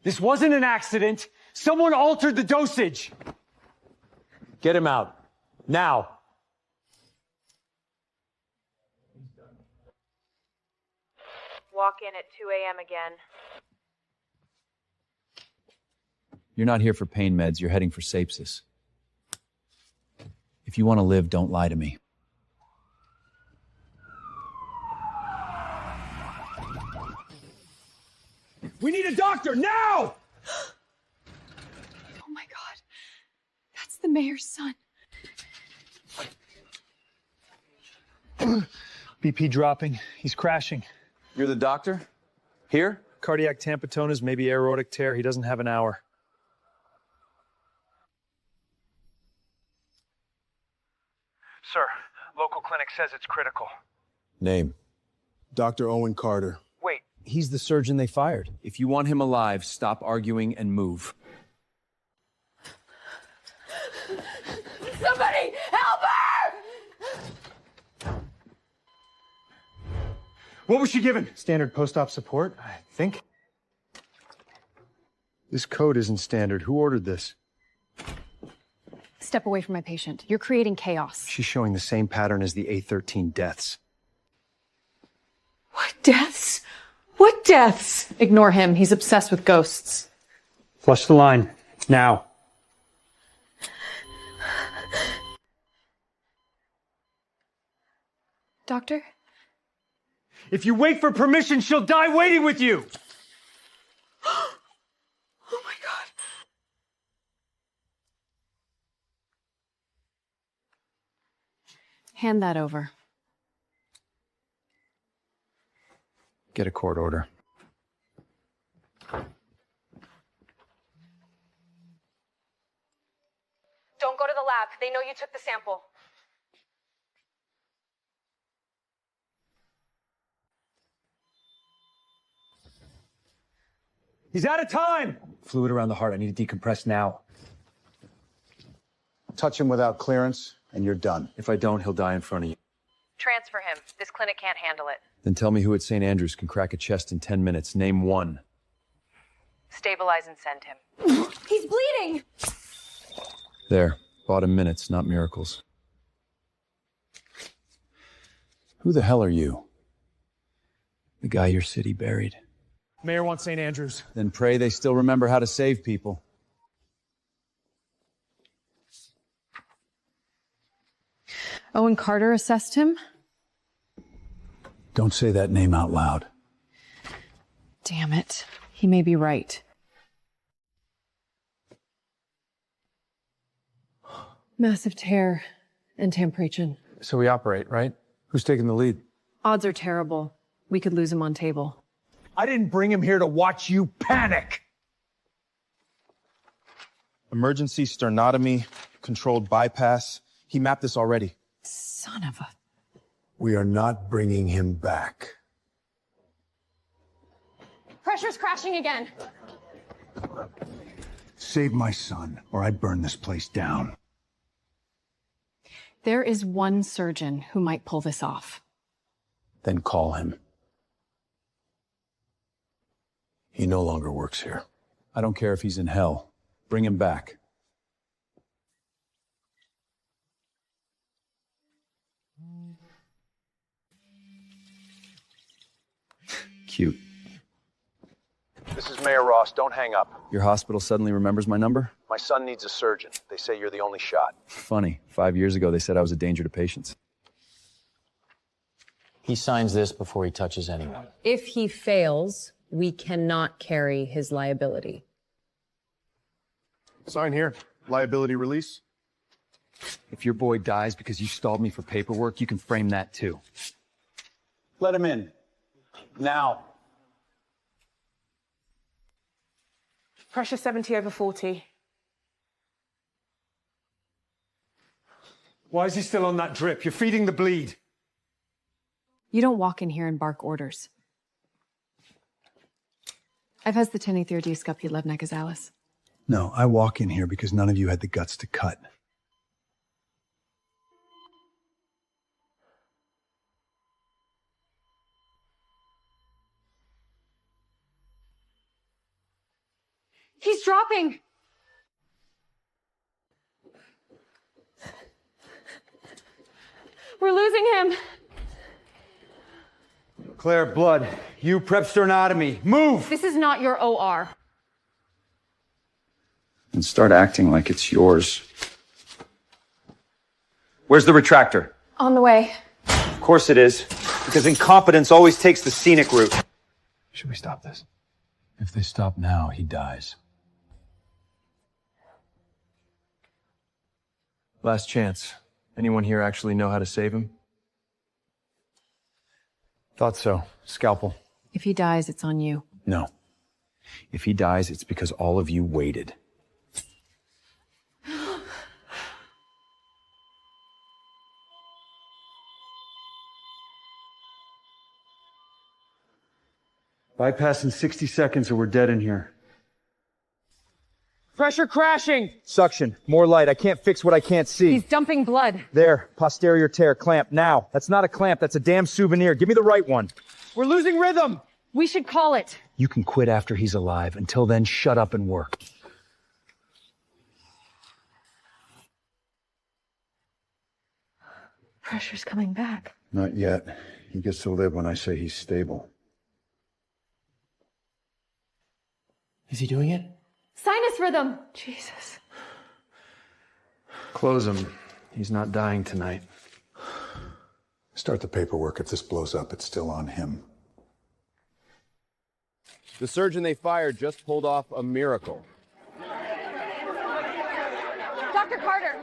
This wasn't an accident. Someone altered the dosage. Get him out. Now. Walk in at 2 a.m. again. You're not here for pain meds, you're heading for sepsis. If you want to live, don't lie to me. We need a doctor, now! Oh my God. That's the mayor's son. BP dropping. He's crashing. You're the doctor? Here? Cardiac tampontomas, maybe aortic tear. He doesn't have an hour. Sir, local clinic says it's critical. Name? Dr. Owen Carter. Wait, He's the surgeon they fired. If you want him alive, stop arguing and move. Somebody help her! What was she given? Standard post-op support, I think. This code isn't standard. Who ordered this? Step away from my patient. You're creating chaos. She's showing the same pattern as the A13 deaths. What deaths? What deaths? Ignore him. He's obsessed with ghosts. Flush the line. Now. Doctor? If you wait for permission, she'll die waiting with you! Oh my God. Hand that over. Get a court order. Don't go to the lab. They know you took the sample. He's out of time! Fluid around the heart. I need to decompress now. Touch him without clearance, and you're done. If I don't, he'll die in front of you. Transfer him. This clinic can't handle it. Then tell me who at St. Andrews can crack a chest in 10 minutes. Name one. Stabilize and send him. He's bleeding! There. Bought him minutes, not miracles. Who the hell are you? The guy your city buried. Mayor wants St. Andrews. Then pray they still remember how to save people. Owen Carter assessed him? Don't say that name out loud. Damn it. He may be right. Massive tear and tempration. So we operate, right? Who's taking the lead? Odds are terrible. We could lose him on table. I didn't bring him here to watch you panic! Emergency sternotomy, controlled bypass. He mapped this already. Son of a... We are not bringing him back. Pressure's crashing again. Save my son, or I burn this place down. There is one surgeon who might pull this off. Then call him. He no longer works here. I don't care if he's in hell. Bring him back. Cute. This is Mayor Ross. Don't hang up. Your hospital suddenly remembers my number? My son needs a surgeon. They say you're the only shot. Funny. 5 years ago, they said I was a danger to patients. He signs this before he touches anyone. If he fails, we cannot carry his liability. Sign here. Liability release. If your boy dies because you stalled me for paperwork, you can frame that too. Let him in. Now. Pressure 70/40. Why is he still on that drip? You're feeding the bleed. You don't walk in here and bark orders. I've has the tenithir scupi levnek as Alice. No, I walk in here because none of you had the guts to cut. He's dropping. We're losing him. Claire, blood. You prep sternotomy. Move! This is not your OR. And start acting like it's yours. Where's the retractor? On the way. Of course it is. Because incompetence always takes the scenic route. Should we stop this? If they stop now, he dies. Last chance. Anyone here actually know how to save him? Thought so. Scalpel. If he dies, it's on you. No. If he dies, it's because all of you waited. Bypass in 60 seconds or we're dead in here. Pressure crashing! Suction. More light. I can't fix what I can't see. He's dumping blood. There. Posterior tear. Clamp. Now. That's not a clamp. That's a damn souvenir. Give me the right one. We're losing rhythm! We should call it. You can quit after he's alive. Until then, shut up and work. Pressure's coming back. Not yet. He gets to live when I say he's stable. Is he doing it? Sinus rhythm. Jesus. Close him. He's not dying tonight. Start the paperwork. If this blows up, it's still on him. The surgeon they fired just pulled off a miracle. Dr. Carter,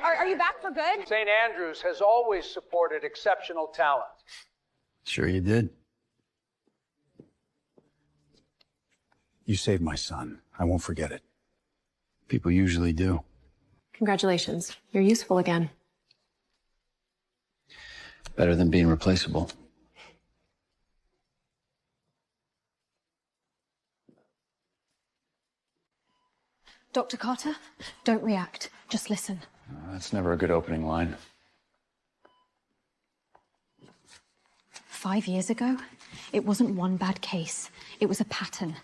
are you back for good? St. Andrews has always supported exceptional talent. Sure you did. You saved my son. I won't forget it. People usually do. Congratulations. You're useful again. Better than being replaceable. Dr. Carter, don't react. Just listen. That's never a good opening line. 5 years ago, it wasn't one bad case. It was a pattern.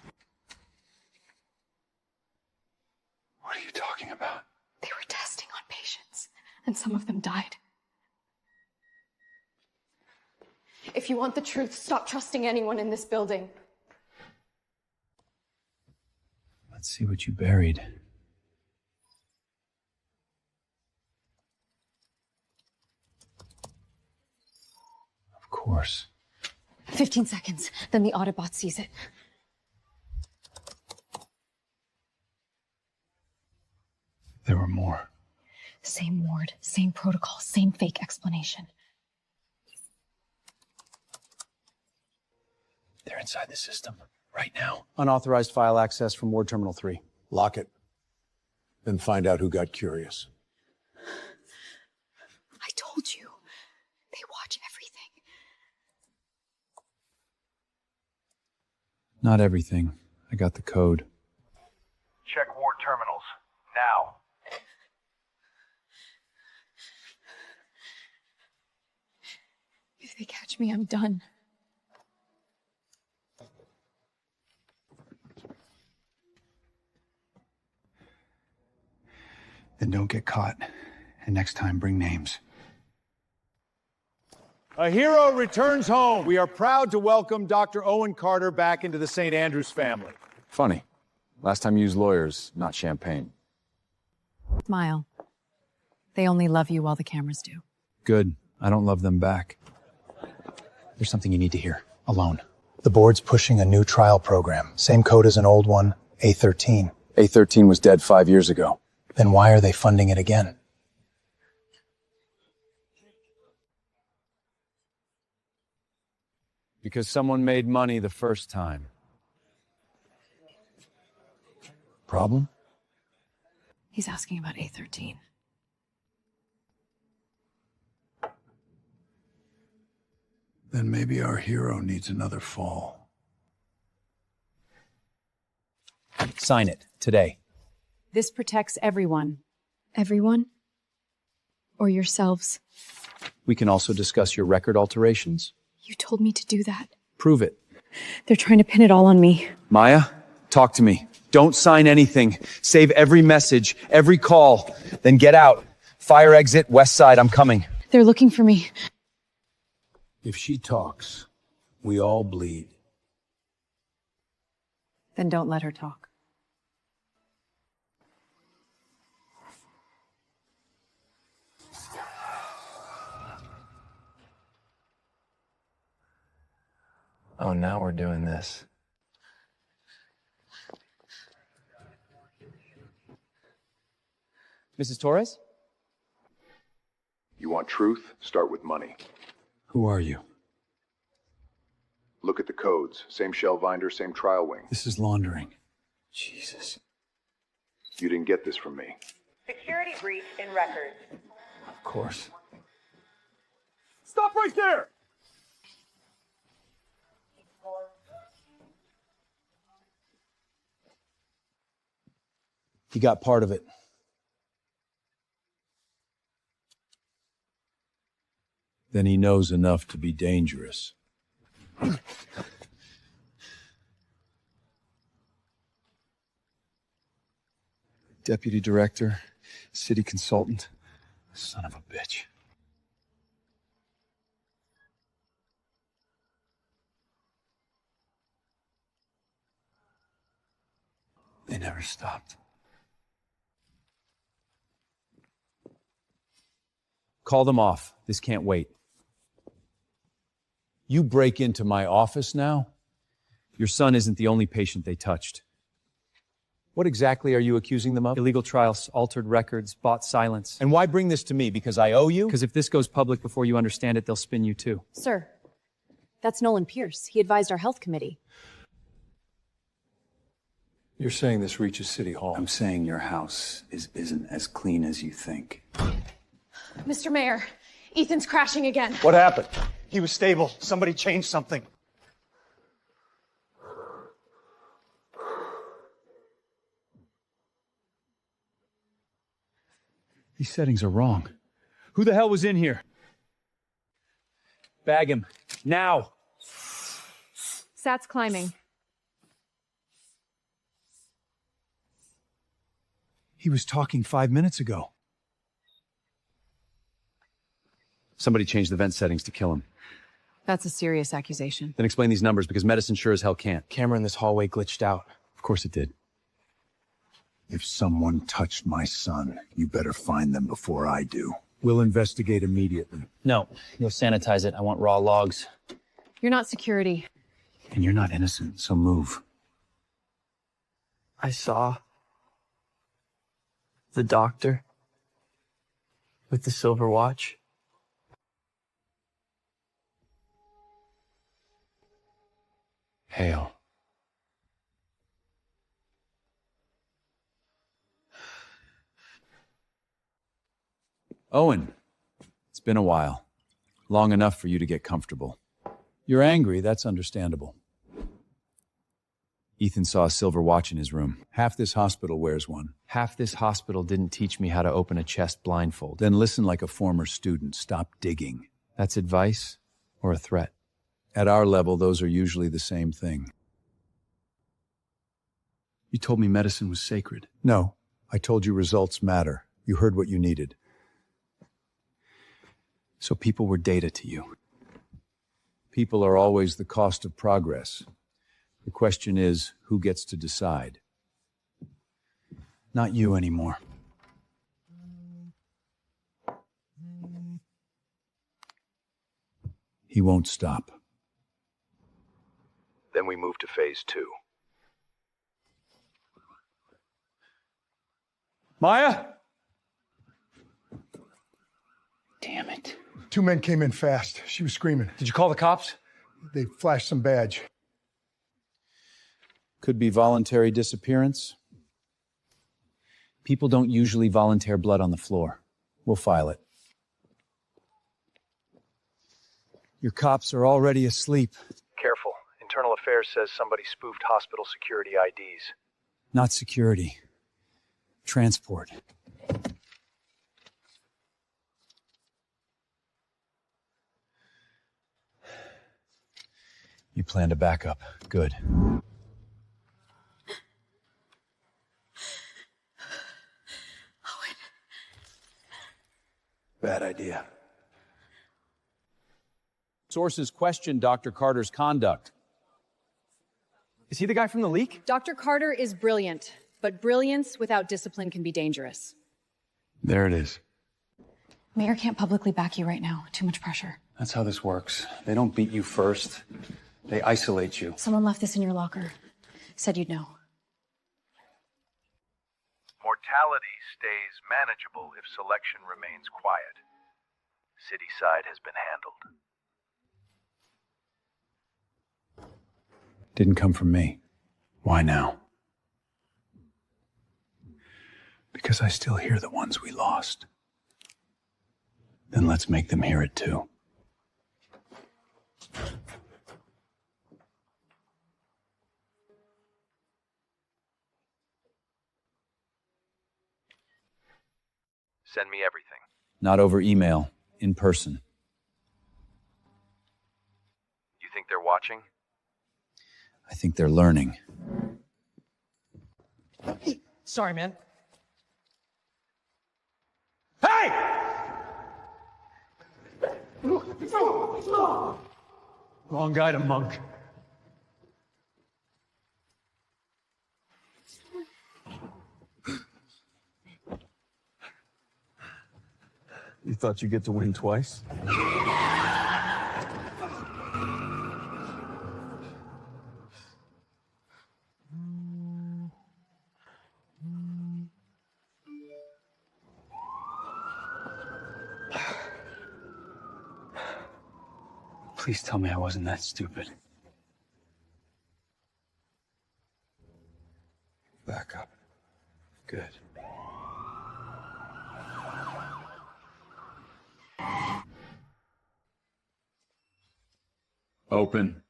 What are you talking about? They were testing on patients, and some of them died. If you want the truth, stop trusting anyone in this building. Let's see what you buried. Of course. 15 seconds, then the Autobot sees it. There were more. Same ward, same protocol, same fake explanation. They're inside the system right now. Unauthorized file access from Ward Terminal 3. Lock it. Then find out who got curious. I told you. They watch everything. Not everything. I got the code. Check ward terminals. Now. If they catch me, I'm done. Then don't get caught. And next time, bring names. A hero returns home. We are proud to welcome Dr. Owen Carter back into the St. Andrews family. Funny. Last time you used lawyers, not champagne. Smile. They only love you while the cameras do. Good. I don't love them back. There's something you need to hear. Alone. The board's pushing a new trial program. Same code as an old one, A13. A13 was dead 5 years ago. Then why are they funding it again? Because someone made money the first time. Problem? He's asking about A13. Then maybe our hero needs another fall. Sign it today. This protects everyone. Everyone? Or yourselves? We can also discuss your record alterations. You told me to do that. Prove it. They're trying to pin it all on me. Maya, talk to me. Don't sign anything. Save every message, every call. Then get out. Fire exit, west side, I'm coming. They're looking for me. If she talks, we all bleed. Then don't let her talk. Oh, now we're doing this. Mrs. Torres? You want truth? Start with money. Who are you? Look at the codes. Same shell binder, same trial wing. This is laundering. Jesus. You didn't get this from me. Security brief in record. Of course. Stop right there! He got part of it. Then he knows enough to be dangerous. Deputy director, city consultant. Son of a bitch. They never stopped. Call them off. This can't wait. You break into my office now? Your son isn't the only patient they touched. What exactly are you accusing them of? Illegal trials, altered records, bought silence. And why bring this to me? Because I owe you? Because if this goes public before you understand it, they'll spin you too. Sir, that's Nolan Pierce. He advised our health committee. You're saying this reaches City Hall. I'm saying your house isn't as clean as you think. Mr. Mayor, Ethan's crashing again. What happened? He was stable. Somebody changed something. These settings are wrong. Who the hell was in here? Bag him. Now! Sat's climbing. He was talking 5 minutes ago. Somebody changed the vent settings to kill him. That's a serious accusation. Then explain these numbers, because medicine sure as hell can't. Camera in this hallway glitched out. Of course it did. If someone touched my son, you better find them before I do. We'll investigate immediately. No, you'll sanitize it. I want raw logs. You're not security. And you're not innocent, so move. I saw the doctor with the silver watch. Hail. Owen, it's been a while. Long enough for you to get comfortable. You're angry, that's understandable. Ethan saw a silver watch in his room. Half this hospital wears one. Half this hospital didn't teach me how to open a chest blindfold. Then listen like a former student. Stop digging. That's advice or a threat? At our level, those are usually the same thing. You told me medicine was sacred. No, I told you results matter. You heard what you needed. So people were data to you. People are always the cost of progress. The question is, who gets to decide? Not you anymore. He won't stop. Then we move to phase 2. Maya? Damn it. 2 men came in fast. She was screaming. Did you call the cops? They flashed some badge. Could be voluntary disappearance. People don't usually volunteer blood on the floor. We'll file it. Your cops are already asleep. Careful. Internal Affairs says somebody spoofed hospital security IDs. Not security. Transport. You planned a backup. Good. Bad idea. Sources question Dr. Carter's conduct. Is he the guy from the leak? Dr. Carter is brilliant, but brilliance without discipline can be dangerous. There it is. Mayor can't publicly back you right now. Too much pressure. That's how this works. They don't beat you first. They isolate you. Someone left this in your locker. Said you'd know. Mortality stays manageable if selection remains quiet. City side has been handled. Didn't come from me. Why now? Because I still hear the ones we lost. Then let's make them hear it too. Send me everything. Not over email, in person. You think they're watching? I think they're learning. Sorry, man. Hey! Wrong guy to monk. You thought you'd get to win twice? Please tell me I wasn't that stupid. Back up. Good. Open.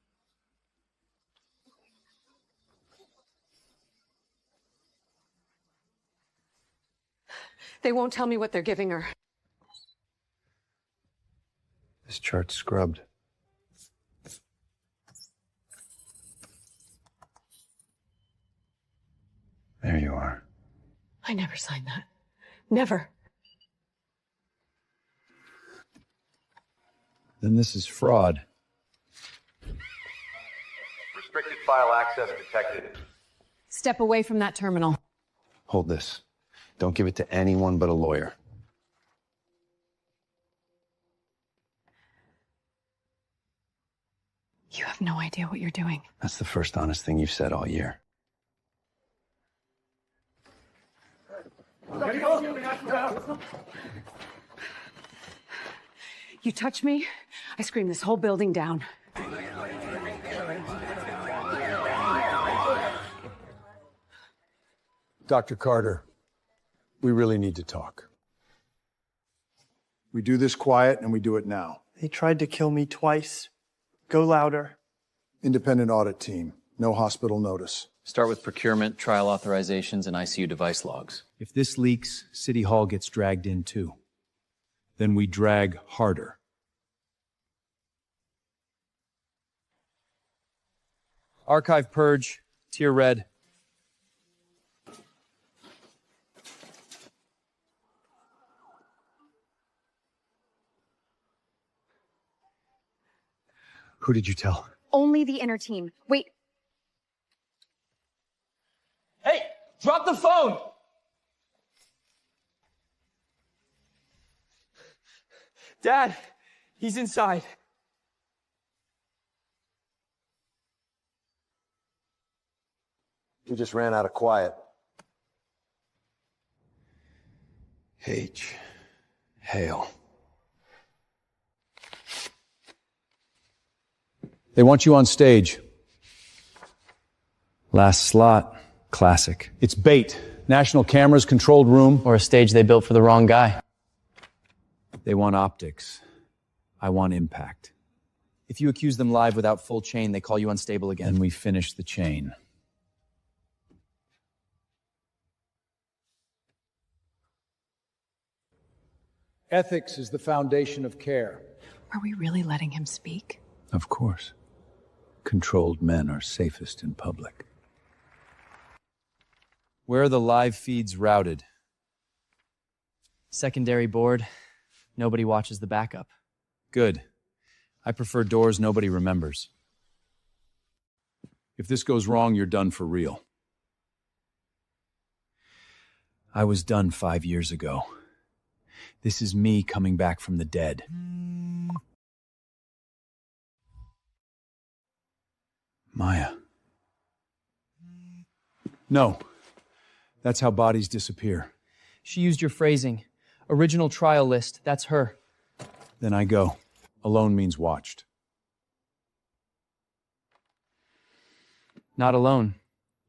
They won't tell me what they're giving her. This chart's scrubbed. There you are. I never signed that. Never. Then this is fraud. Restricted file access detected. Step away from that terminal. Hold this. Don't give it to anyone but a lawyer. You have no idea what you're doing. That's the first honest thing you've said all year. You touch me, I scream this whole building down. Dr. Carter, we really need to talk. We do this quiet and we do it now. They tried to kill me twice. Go louder. Independent audit team. No hospital notice. Start with procurement, trial authorizations, and ICU device logs. If this leaks, City Hall gets dragged in too. Then we drag harder. Archive purge, tier red. Who did you tell? Only the inner team. Wait. Hey, drop the phone! Dad, he's inside. We just ran out of quiet. H. Hail. They want you on stage. Last slot. Classic. It's bait. National cameras, controlled room. Or a stage they built for the wrong guy. They want optics. I want impact. If you accuse them live without full chain, they call you unstable again. And we finish the chain. Ethics is the foundation of care. Are we really letting him speak? Of course. Controlled men are safest in public. Where are the live feeds routed? Secondary board, Nobody watches the backup. Good. I prefer doors nobody remembers. If this goes wrong, you're done for real. I was done 5 years ago. This is me coming back from the dead. Maya. No. That's how bodies disappear. She used your phrasing. Original trial list, that's her. Then I go. Alone means watched. Not alone,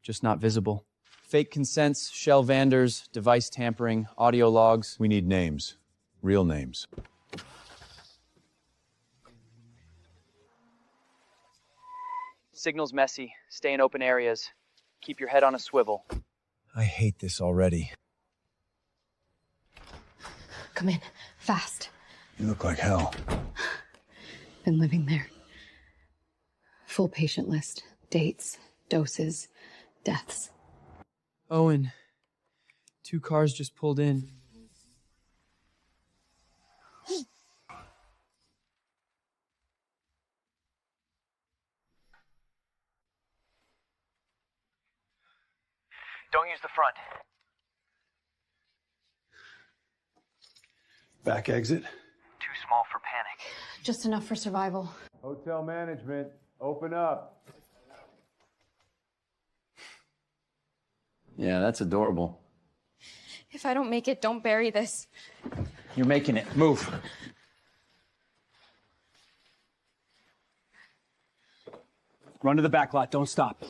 just not visible. Fake consents, shell vanders, device tampering, audio logs. We need names. Real names. Signal's messy. Stay in open areas. Keep your head on a swivel. I hate this already. Come in, fast. You look like hell. Been living there. Full patient list. Dates, doses, deaths. Owen, 2 cars just pulled in. Don't use the front. Back exit? Too small for panic. Just enough for survival. Hotel management, open up. Yeah, that's adorable. If I don't make it, don't bury this. You're making it. Move. Run to the back lot. Don't stop.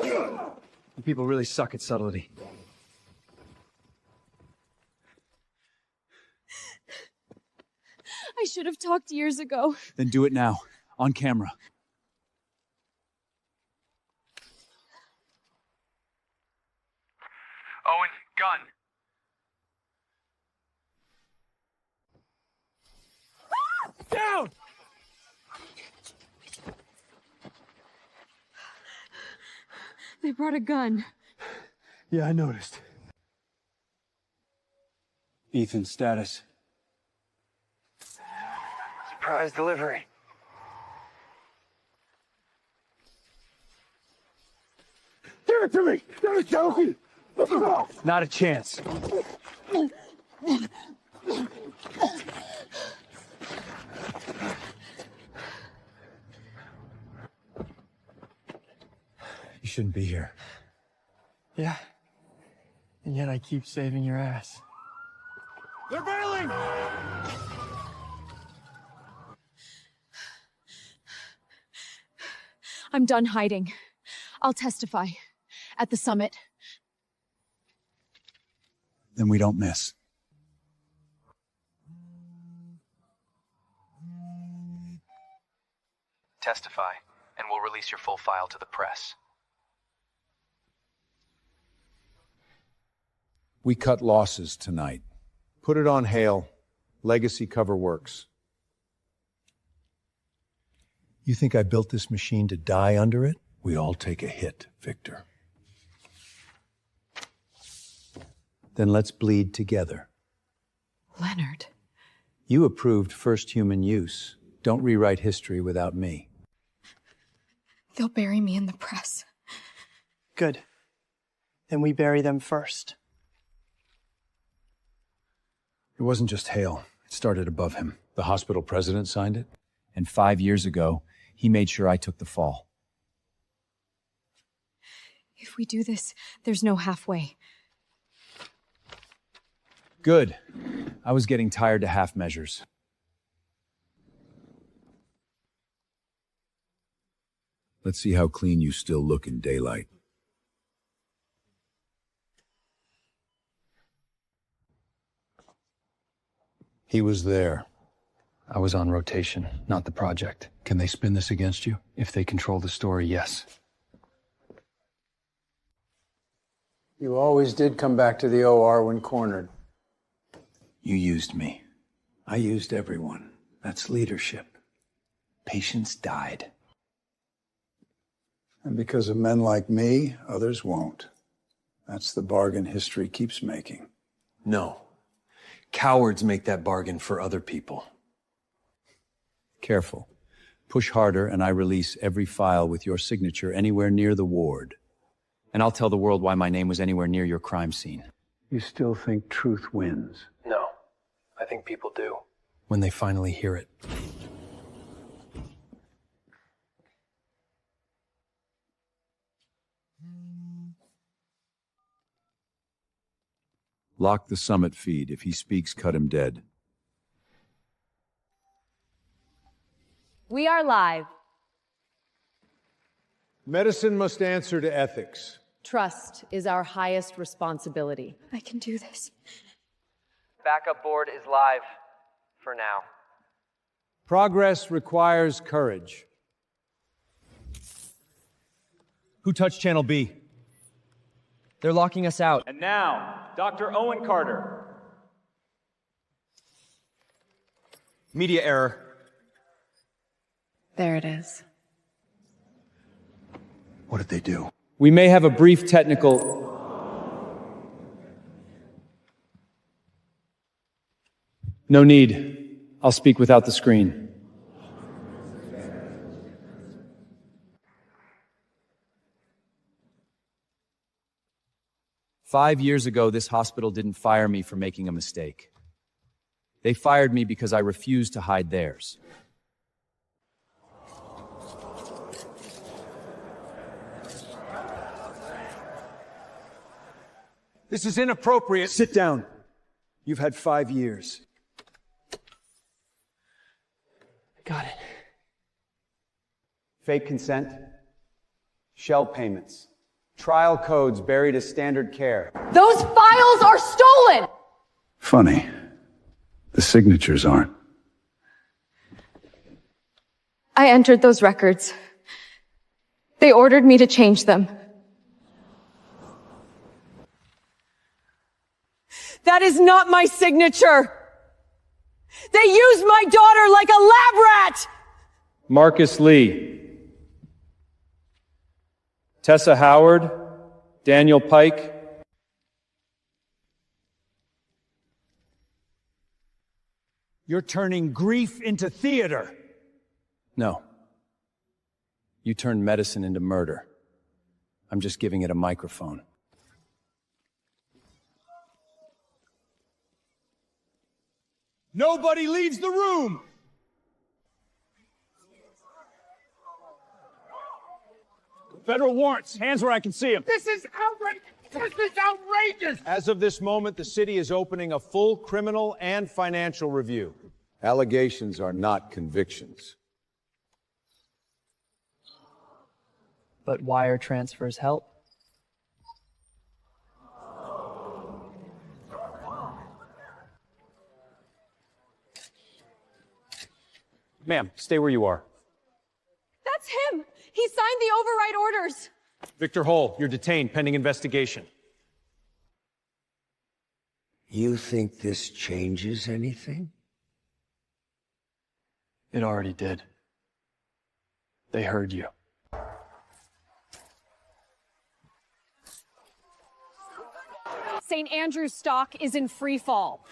You people really suck at subtlety. I should have talked years ago. Then do it now. On camera. Owen, gun. Down! They brought a gun. Yeah, I noticed. Ethan's status. Surprise delivery. Give it to me! You're joking! Not a chance. You shouldn't be here. Yeah. And yet I keep saving your ass. They're bailing! I'm done hiding. I'll testify. At the summit. Then we don't miss. Testify, and we'll release your full file to the press. We cut losses tonight. Put it on Hale. Legacy cover works. You think I built this machine to die under it? We all take a hit, Victor. Then let's bleed together. Leonard. You approved first human use. Don't rewrite history without me. They'll bury me in the press. Good. Then we bury them first. It wasn't just Hale. It started above him. The hospital president signed it. And 5 years ago, he made sure I took the fall. If we do this, there's no halfway. Good. I was getting tired of half measures. Let's see how clean you still look in daylight. He was there. I was on rotation, not the project. Can they spin this against you? If they control the story, yes. You always did come back to the OR when cornered. You used me. I used everyone. That's leadership. Patients died. And because of men like me, others won't. That's the bargain history keeps making. No. Cowards make that bargain for other people. Careful. Push harder and I release every file with your signature anywhere near the ward. And I'll tell the world why my name was anywhere near your crime scene. You still think truth wins? No. I think people do. When they finally hear it. Lock the summit feed. If he speaks, cut him dead. We are live. Medicine must answer to ethics. Trust is our highest responsibility. I can do this. Backup board is live for now. Progress requires courage. Who touched Channel B? They're locking us out. And now, Dr. Owen Carter. Media error. There it is. What did they do? We may have a brief technical... No need. I'll speak without the screen. "5 years ago, this hospital didn't fire me for making a mistake. They fired me because I refused to hide theirs. This is inappropriate. Sit down. You've had 5 years. Got it. Fake consent, shell payments, trial codes buried as standard care. Those files are stolen! Funny. The signatures aren't. I entered those records. They ordered me to change them. That is not my signature! They used my daughter like a lab rat! Marcus Lee. Tessa Howard. Daniel Pike. You're turning grief into theater. No. You turned medicine into murder. I'm just giving it a microphone. Nobody leaves the room! Federal warrants. Hands where I can see them. This is outrageous! This is outrageous! As of this moment, the city is opening a full criminal and financial review. Allegations are not convictions. But wire transfers help. Ma'am, stay where you are. That's him! He signed the override orders! Victor Hull, you're detained pending investigation. You think this changes anything? It already did. They heard you. St. Andrew's stock is in free fall.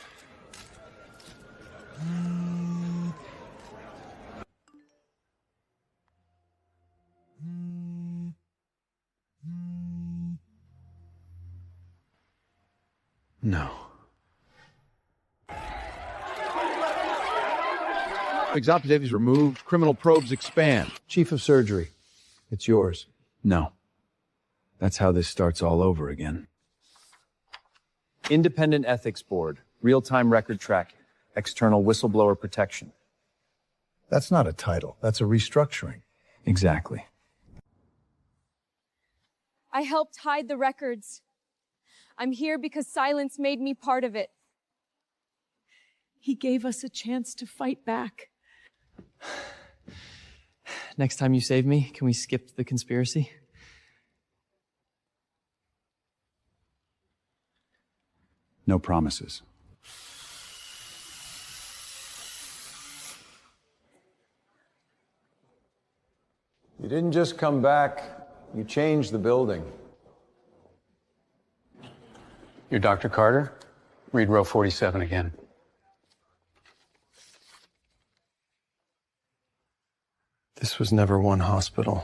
No. Exoptives removed, criminal probes expand. Chief of Surgery, it's yours. No. That's how this starts all over again. Independent Ethics Board. Real-time record tracking. External whistleblower protection. That's not a title. That's a restructuring. Exactly. I helped hide the records. I'm here because silence made me part of it. He gave us a chance to fight back. Next time you save me, can we skip the conspiracy? No promises. You didn't just come back, you changed the building. You're Dr. Carter? Read row 47 again. This was never one hospital.